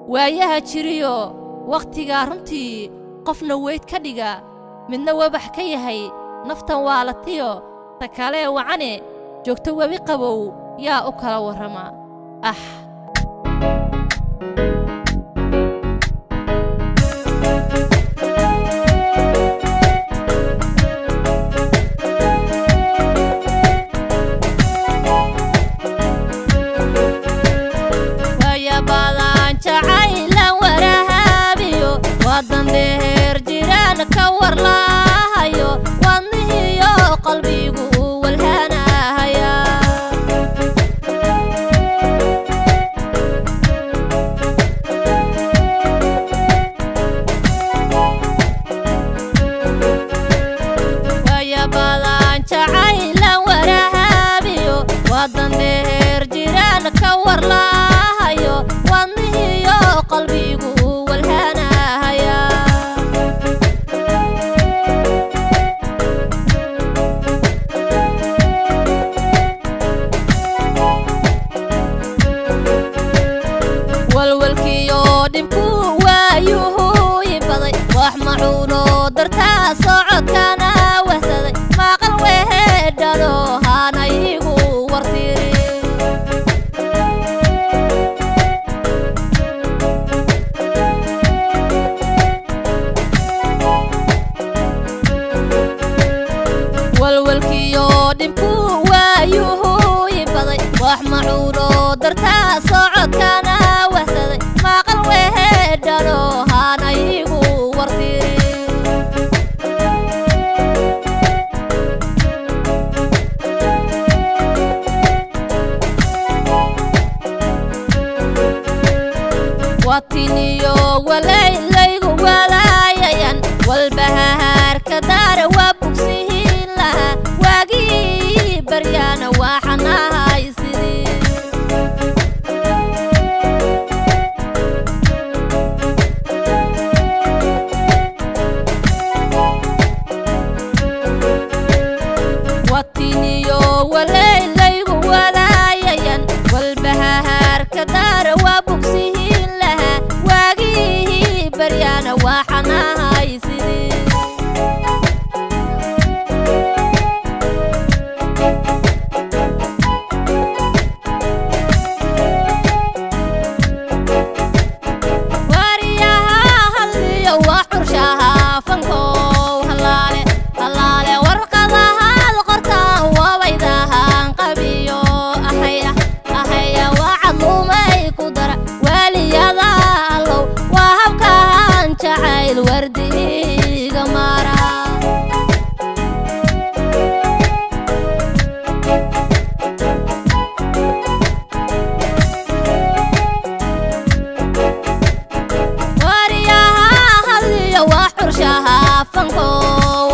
waayaha jiriyo waqtiga runtii qofna weyd ka dhiga midna wabax ka yahay naftan waa la tiyo ta kale wacane joogto webi qabow yaa u kala warrama wadan dheer jiraan ka warlaahayo wadnihiyo qalbigu walhanahaya waya badan jacaylan warahaabiyo wadan dheer jiraan ka warlaahayo wadnihiyo qalbigu wax macuuno dartaa socodkana wahsaday maqal weedhado hana igu wartiri walwalkiyo dhibku waayuhu ibaday wax macuuno dartaa socodkana wahsaday maqal weedhado hana igu watiniyo walaylaygu walaayayan walbahaar kadar wabugsihin laha waagii baryana waxanahay sidii watiniyo walaylaygu walaayayan walbahaar kadar wabugsihin laha waagii baryana waxanahay sidii الورديق مارا ورياها هذي وحرشها فنكو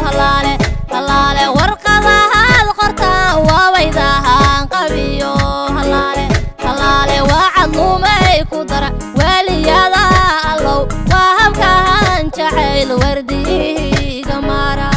هلالي هلالي ورقضها القرطة وويدها قبيو هلالي هلالي وعظو ما يكدر وليادا اللو وهبكان جعيل ورديق مارا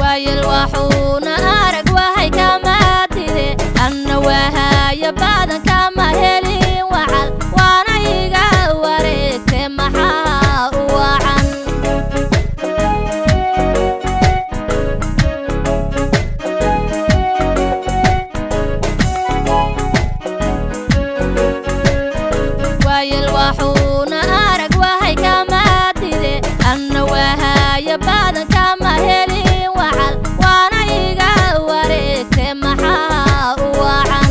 وايل وحونا أرق وهي كما تدي أنا وهاي بعدن كما هلي وعل وانا يقا وريك محا وعن وايل وحونا أرق وهي كما تدي أنا وهاي بعدن كما هلي وعل وانا يقا وريك محا وعن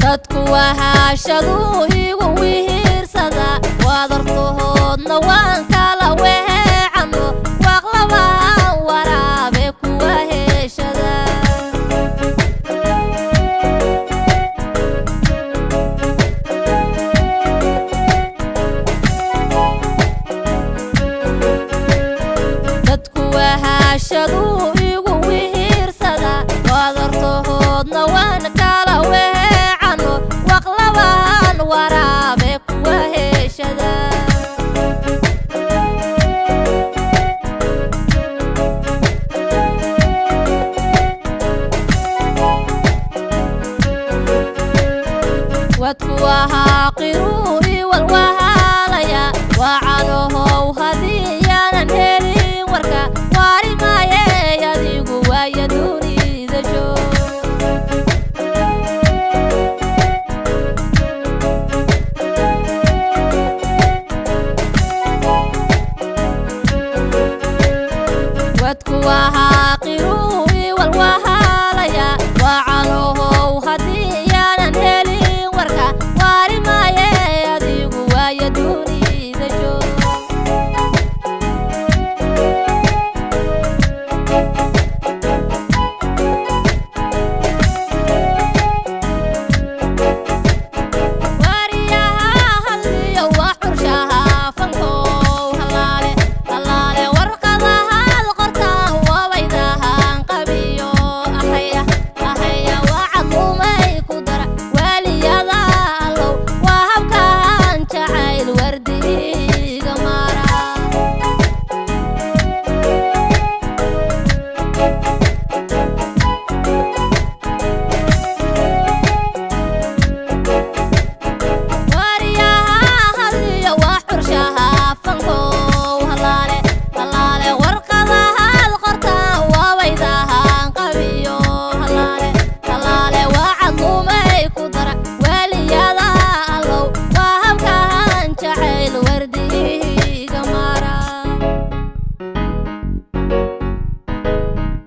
dadku wahashadu igu wihirsada wadartoodna waan kala weecano waqlaba waraabe kuwa heshada dadku wahashadu igu wihirsada wadartood ودنا وانا كالا وهيعنو وقلبان ورابك وهيشدا واتكوها قروي والوها